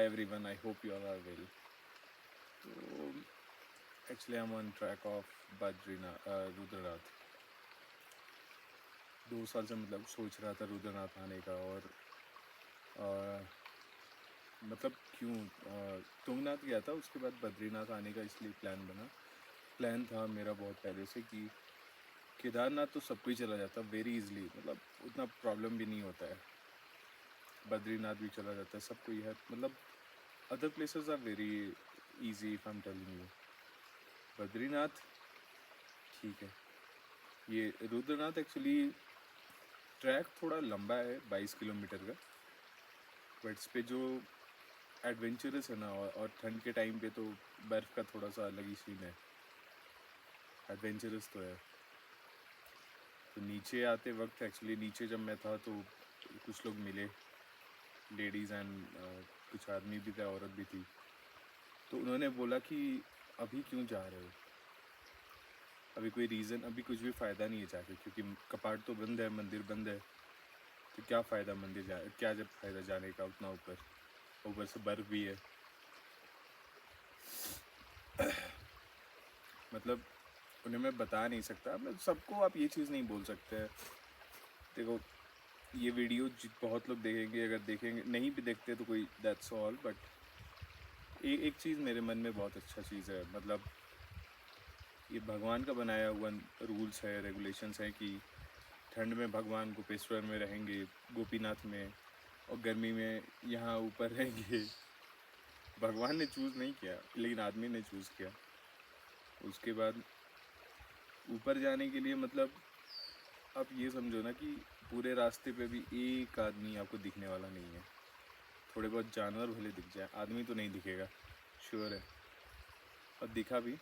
everyone, I hope you all are well. So actually I'm on track of Badrinath, Rudranath. 2 साल से मतलब सोच रहा था रुद्रनाथ आने का और अ, मतलब क्यों तुंगनाथ गया था, उसके बाद बद्रीनाथ आने का इसलिए प्लान था मेरा बहुत पहले से कि केदारनाथ तो सब कोई चला जाता वेरी इजली, मतलब उतना प्रॉब्लम भी नहीं होता है. बद्रीनाथ भी चला जाता है, सब कोई है, मतलब other places are very easy if I am telling you. Badrinath ठीक है. ये रुद्रनाथ एक्चुअली ट्रैक थोड़ा लंबा है, 22 किलोमीटर का, बट इस पे जो एडवेंचरस है ना, और ठंड के टाइम पे तो बर्फ़ का थोड़ा सा अलग ही सीन है. एडवेंचरस तो है. तो नीचे आते वक्त एक्चुअली नीचे जब मैं था तो कुछ लोग मिले, लेडीज़ एंड कुछ आदमी भी थे, औरत भी थी. तो उन्होंने बोला कि अभी क्यों जा रहे हो, अभी कोई रीज़न, अभी कुछ भी फ़ायदा नहीं है जाके, क्योंकि कपाट तो बंद है, मंदिर बंद है. तो क्या फ़ायदा मंदिर क्या जब फ़ायदा जाने का उतना ऊपर से बर्फ़ भी है. मतलब उन्हें मैं बता नहीं सकता, मतलब सबको आप ये चीज़ नहीं बोल सकते. देखो ये वीडियो बहुत लोग देखेंगे, अगर देखेंगे, नहीं भी देखते तो कोई दैट्स ऑल. बट एक चीज़ मेरे मन में बहुत अच्छा चीज़ है, मतलब ये भगवान का बनाया हुआ रूल्स है, रेगुलेशंस हैं कि ठंड में भगवान गोपेश्वर में रहेंगे, गोपीनाथ में, और गर्मी में यहाँ ऊपर रहेंगे. भगवान ने चूज़ नहीं किया, लेकिन आदमी ने चूज़ किया. उसके बाद ऊपर जाने के लिए, मतलब आप ये समझो ना कि पूरे रास्ते पे भी एक आदमी आपको दिखने वाला नहीं है. थोड़े बहुत जानवर भले दिख जाए, आदमी तो नहीं दिखेगा, श्योर है. और दिखा भी.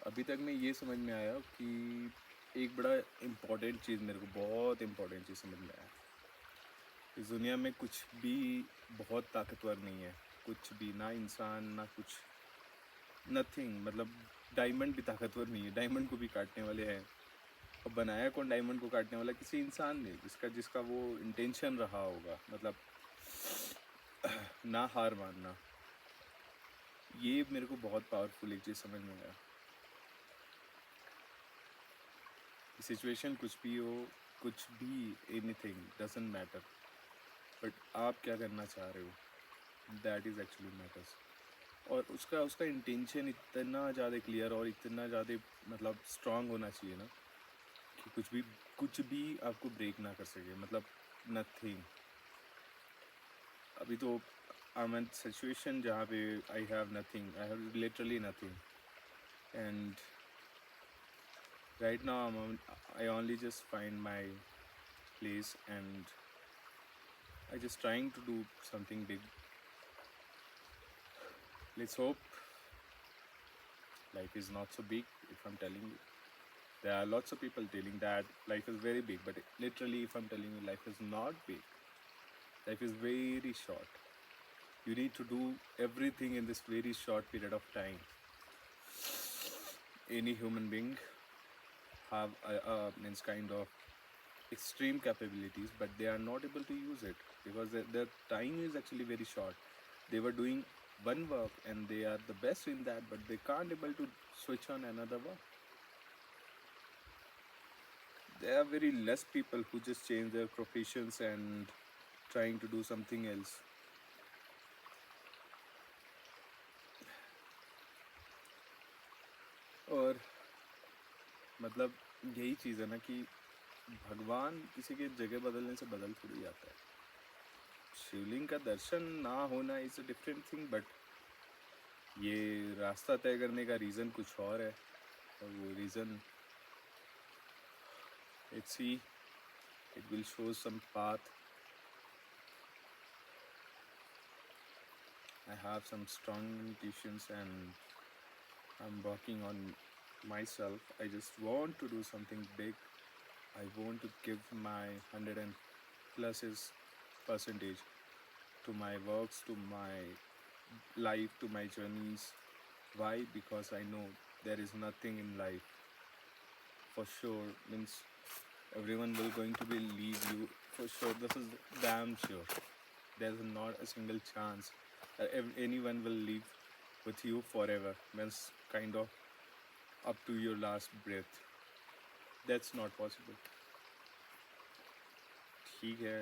अभी तक में ये समझ में आया कि एक बड़ा इम्पॉर्टेंट चीज़, मेरे को बहुत इम्पॉर्टेंट चीज़ समझ में आया. इस दुनिया में कुछ भी बहुत ताकतवर नहीं है, कुछ भी, ना इंसान ना कुछ, नथिंग. मतलब डायमंड भी ताकतवर नहीं है, डायमंड को भी काटने वाले हैं. और बनाया कौन डायमंड को काटने वाला? किसी इंसान ने, जिसका वो इंटेंशन रहा होगा, मतलब ना हार मानना. ये मेरे को बहुत पावरफुल एक चीज़ समझ में आया. सिचुएशन कुछ भी हो, कुछ भी, एनीथिंग डजंट मैटर, बट आप क्या करना चाह रहे हो, दैट इज़ एक्चुअली मैटर्स. और उसका उसका इंटेंशन इतना ज़्यादा क्लियर और इतना ज़्यादा मतलब स्ट्रांग होना चाहिए ना, कि कुछ भी आपको ब्रेक ना कर सके, मतलब नथिंग. अभी तो आई एम इन सिचुएशन जहाँ पे I have nothing, I have literally nothing. And right now I only just find my place, and I just trying to do something big. Let's hope life is not so big. If I'm telling you, there are lots of people telling that life is very big, but literally if I'm telling you, life is not big. Life is very short. You need to do everything in this very short period of time. Any human being have means kind of extreme capabilities, but they are not able to use it because their time is actually very short. They were doing one work and they are the best in that, but they can't able to switch on another work. There are very less people who just change their professions and trying to do something else. और मतलब यही चीज़ है ना कि भगवान किसी के जगह बदलने से बदल थोड़ी जाता है. शिवलिंग का दर्शन ना होना is a different thing, but ये रास्ता तय करने का रीज़न कुछ और है. और वो reason, let's see, it will show some path. I have some strong intuitions and I'm working on myself. I just want to do something big. I want to give my 100 and pluses percentage to my works, to my life, to my journeys. Why? Because I know there is nothing in life for sure, means everyone will going to be leave you for sure. This is damn sure. There's not a single chance that anyone will live with you forever. Means kind of up to your last breath. That's not possible. ठीक है,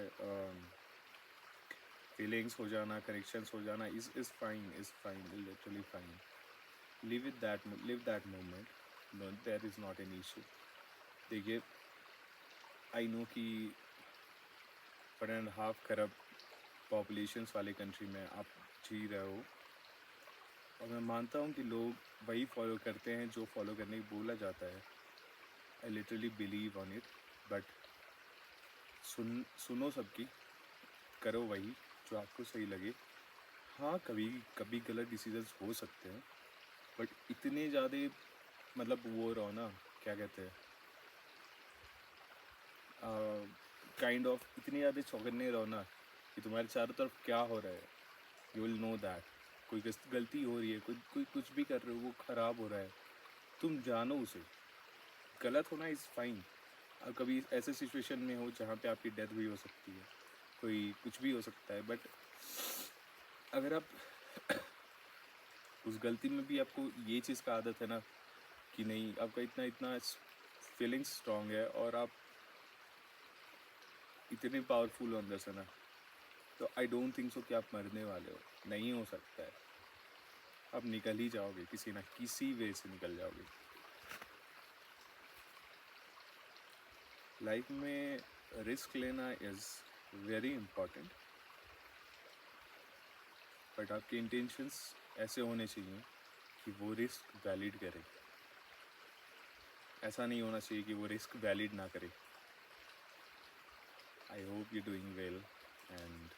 feelings हो जाना, connections हो जाना is fine, literally fine. Live that moment. No, there is not an issue. देखिए, I no कि 1.5 खरब populations वाले कंट्री में आप जी रहे हो, और मैं मानता हूँ कि लोग वही फॉलो करते हैं जो फॉलो करने की बोला जाता है. I literally believe on it. But सुनो सबकी, करो वही जो आपको सही लगे. हाँ, कभी कभी गलत डिसीजंस हो सकते हैं, बट इतने ज़्यादा मतलब वो रहो ना, क्या कहते हैं, काइंड ऑफ इतनी ज़्यादा चौकन्ने रहो ना कि तुम्हारे चारों तरफ क्या हो रहा है. यू विल नो दैट कोई गलती हो रही है, कोई कुछ भी कर रहे हो, वो ख़राब हो रहा है. तुम जानो उसे. गलत होना इज़ फाइन. अब कभी ऐसे सिचुएशन में हो जहाँ पे आपकी डेथ भी हो सकती है, कोई कुछ भी हो सकता है, बट अगर आप उस गलती में भी आपको ये चीज़ का आदत है ना कि नहीं, आपका इतना इतना फीलिंग्स स्ट्रॉन्ग है और आप इतने पावरफुल हो अंदर से ना, तो आई डोंट थिंक सो कि आप मरने वाले हो. नहीं हो सकता है. आप निकल ही जाओगे, किसी ना किसी वे से निकल जाओगे. लाइफ में रिस्क लेना इज़ वेरी इम्पॉर्टेंट, बट आपके इंटेंशंस ऐसे होने चाहिए कि वो रिस्क वैलिड करे. ऐसा नहीं होना चाहिए कि वो रिस्क वैलिड ना करे. I hope you doing well and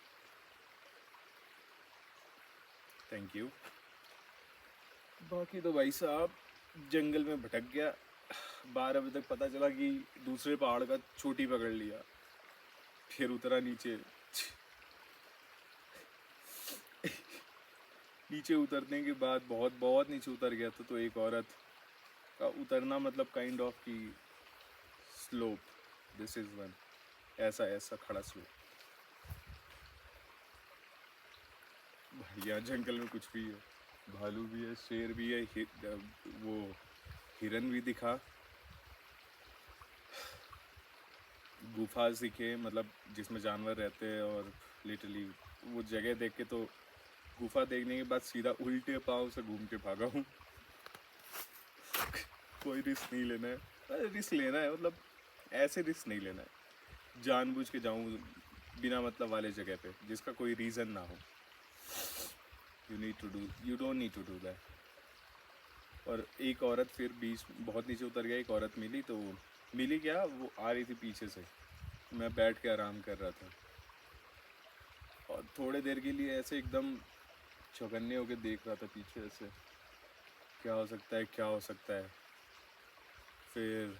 thank you. बाकी तो भाई साहब, जंगल में भटक गया. 12 बजे तक पता चला कि दूसरे पहाड़ का चोटी पकड़ लिया. फिर उतरा नीचे. नीचे उतरने के बाद बहुत बहुत नीचे उतर गया तो एक औरत का उतरना मतलब काइंड ऑफ की स्लोप. This is one. ऐसा खड़ा स्लोप. यहाँ जंगल में कुछ भी है. भालू भी है, शेर भी है, वो हिरन भी दिखा. गुफा दिखे, मतलब जिसमें जानवर रहते हैं. और लिटरली वो जगह देख के तो गुफा देखने के बाद सीधा उल्टे पाँव से घूम के भागा हूँ. कोई रिस्क नहीं लेना है. रिस्क लेना है मतलब ऐसे रिस्क नहीं लेना है. जानबूझ के जाऊँ बिना मतलब वाले जगह पे जिसका कोई रीज़न ना हो. You don't need to do that. और एक औरत फिर बीच बहुत नीचे उतर गया. एक औरत मिली, तो मिली क्या, वो आ रही थी पीछे से. मैं बैठ के आराम कर रहा था और थोड़े देर के लिए ऐसे एकदम चौकन्ने होकर देख रहा था पीछे से, क्या हो सकता है, क्या हो सकता है. फिर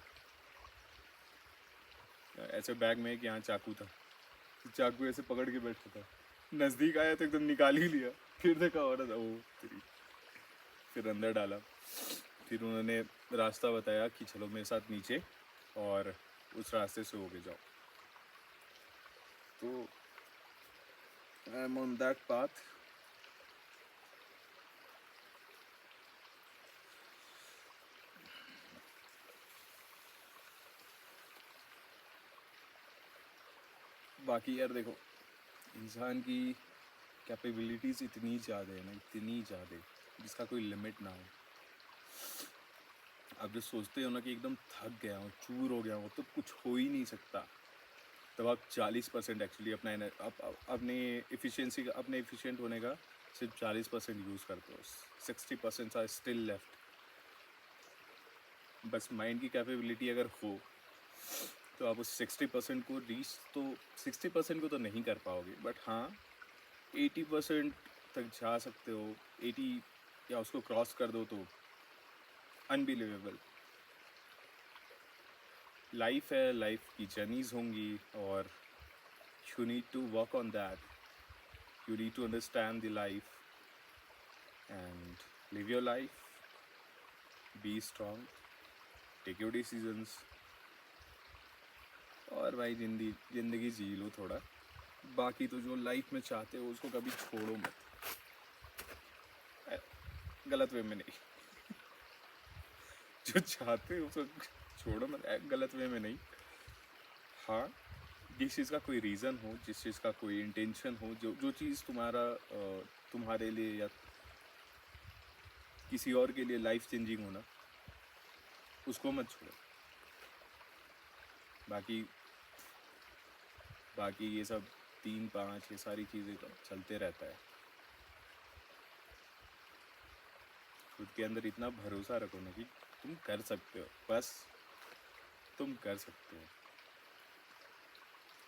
ऐसे बैग में कि यहाँ चाकू था, तो चाकू ऐसे पकड़ के बैठा था. नज़दीक आया तो एकदम निकाल ही लिया. फिर देखा औरत, ओ तेरी. फिर अंदर डाला. फिर उन्होंने रास्ता बताया कि चलो मेरे साथ नीचे और उस रास्ते से होके जाओ. तो I am on that path. बाकी यार देखो, इंसान की कैपेबिलिटीज़ इतनी ज़्यादा है ना, इतनी ज़्यादा, जिसका कोई लिमिट ना हो. आप जो सोचते हो ना कि एकदम थक गया हूँ, चूर हो गया हूँ, तो कुछ हो ही नहीं सकता. तब आप 40% एक्चुअली अपने एफिशिएंसी का, अपने एफिशिएंट होने का सिर्फ 40% यूज़ करते हो. 60% आर स्टिल लेफ्ट. बस माइंड की कैपेबिलिटी अगर हो तो आप उस 60% को रीच, तो 60% को तो नहीं कर पाओगे, बट हाँ 80% तक जा सकते हो. 80 या उसको क्रॉस कर दो तो अनबिलीवेबल. लाइफ है, लाइफ की जर्नीज होंगी और you need to work on that. You need to understand the life and live your life. Be strong, take your decisions, और भाई ज़िंदगी जी लो थोड़ा। बाकी तो जो लाइफ में चाहते हो उसको कभी छोड़ो मत। गलत वे में नहीं, जो चाहते हो उसको छोड़ो मत, गलत वे में नहीं। हाँ, जिस चीज़ का कोई रीज़न हो, जिस चीज़ का कोई इंटेंशन हो, जो जो चीज़ तुम्हारे लिए या किसी और के लिए लाइफ चेंजिंग हो ना, उसको मत छोड़ो। बाकी बाकी ये सब 3-5 ये सारी चीज़ें तो चलते रहता है। खुद के अंदर इतना भरोसा रखो ना कि तुम कर सकते हो, बस तुम कर सकते हो।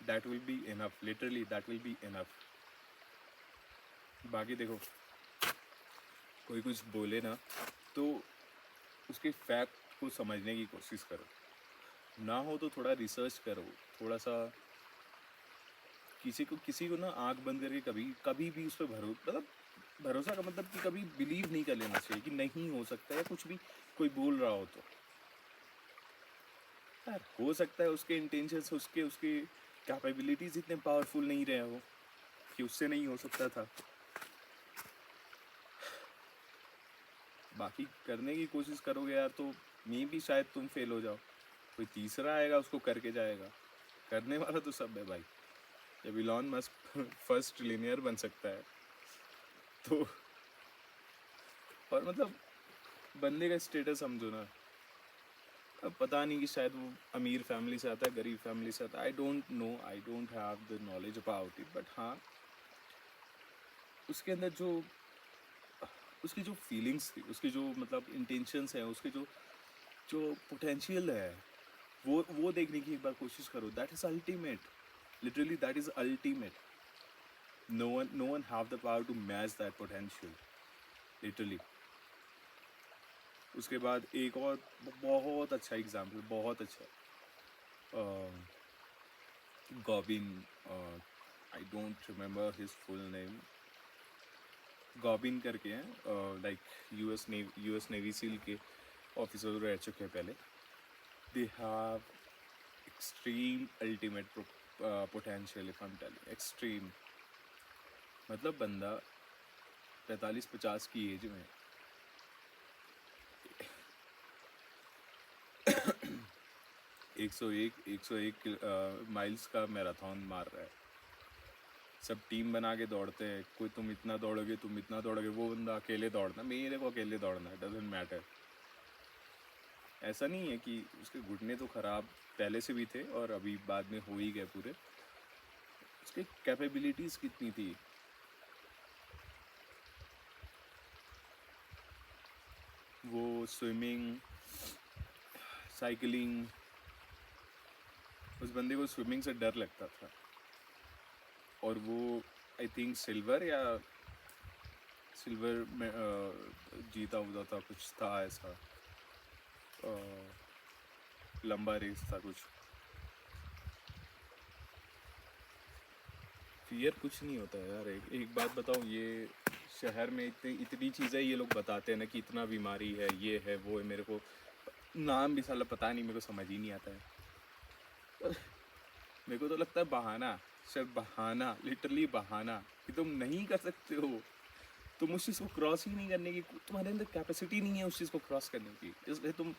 That will be enough, literally that will be enough. बाकी देखो, कोई कुछ बोले ना तो उसके फैक्ट को समझने की कोशिश करो। ना हो तो थोड़ा रिसर्च करो, थोड़ा सा किसी को ना आंख बंद करके कभी कभी भी उस पर भरोसा का मतलब कि कभी बिलीव नहीं कर लेना चाहिए कि नहीं हो सकता है, कुछ भी कोई बोल रहा हो तो यार हो सकता है उसके इंटेंशंस, उसके उसके कैपेबिलिटीज इतने पावरफुल नहीं रहे हो कि उससे नहीं हो सकता था। बाकी करने की कोशिश करोगे यार तो मे भी शायद तुम फेल हो जाओ, कोई तीसरा आएगा उसको करके जाएगा। करने वाला तो सब है भाई। जब इलॉन मस्क फर्स्ट ट्रिलियनियर बन सकता है तो और मतलब बंदे का स्टेटस समझो ना। अब पता नहीं कि शायद वो अमीर फैमिली से आता है, गरीब फैमिली से आता है, I don't know, I don't have the knowledge about it, but हाँ उसके अंदर जो उसकी जो फीलिंग्स थी, उसकी जो मतलब इंटेंशंस हैं, उसके जो जो पोटेंशियल है, वो देखने की एक बार कोशिश करो। That is ultimate, literally that is ultimate. No one have the power to match that potential, literally. उसके बाद एक और बहुत अच्छा एग्जाम्पल, बहुत अच्छा, Goggins, I don't remember his full name, Goggins करके हैं, लाइक यूएस नेवी सील के ऑफिसर रह चुके हैं पहले। They have extreme ultimate potential, if I am telling extreme. मतलब बंदा 45-50 की एज में 101 माइल्स का मैराथन मार रहा है। सब टीम बना के दौड़ते हैं, कोई तुम इतना दौड़ोगे, वो बंदा अकेले दौड़ना, मेरे को अकेले दौड़ना है, डजेंट मैटर। ऐसा नहीं है कि उसके घुटने तो ख़राब पहले से भी थे और अभी बाद में हो ही गए पूरे। उसकी कैपेबिलिटीज़ कितनी थी। वो स्विमिंग, साइकिलिंग, उस बंदे को स्विमिंग से डर लगता था और वो आई थिंक सिल्वर में जीता हुआ था, कुछ था ऐसा, लंबा रेस था कुछ। फियर कुछ नहीं होता है यार। एक बात बताऊँ, ये शहर में इतनी चीज़ें ये लोग बताते हैं ना कि इतना बीमारी है, ये है, वो है, मेरे को नाम भी साला पता नहीं, मेरे को समझ ही नहीं आता है। पर मेरे को तो लगता है बहाना, सिर्फ बहाना, लिटरली बहाना कि तुम नहीं कर सकते हो, तुम उस चीज़ को क्रॉस ही नहीं करने की, तुम्हारे अंदर कैपेसिटी नहीं है उस चीज़ को क्रॉस करने की, इसलिए तुम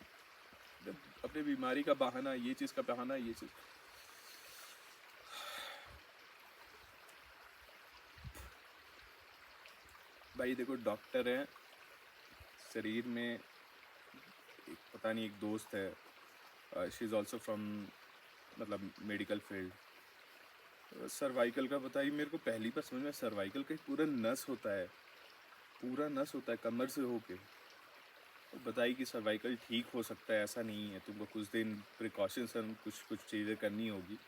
अपने बीमारी का बहाना, ये चीज़ का बहाना, ये चीज़। भाई देखो, डॉक्टर हैं, शरीर में पता नहीं, एक दोस्त है, शी इज़ ऑल्सो फ्रॉम मतलब मेडिकल फील्ड। सर्वाइकल का बताइए, मेरे को पहली बार समझ में, सर्वाइकल का एक पूरा नस होता है, पूरा नस होता है कमर से होके। तो बताइए कि सर्वाइकल ठीक हो सकता है, ऐसा नहीं है, तुमको कुछ दिन प्रिकॉशंस, कुछ कुछ चीज़ें करनी होगी।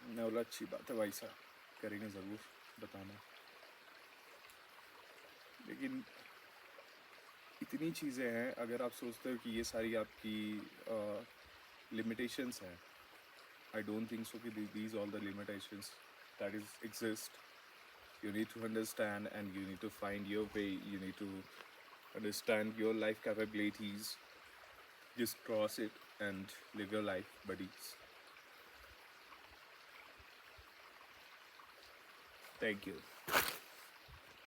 मैं बोला अच्छी बात है भाई साहब, करेंगे ज़रूर, बताना। लेकिन इतनी चीज़ें हैं, अगर आप सोचते हो कि ये सारी आपकी लिमिटेशंस हैं, आई डोंट थिंक सो कि these all the limitations that is exist. You need to understand and you need to find your way. You need to understand your life capabilities. Just cross it and live your life, buddies. Thank you.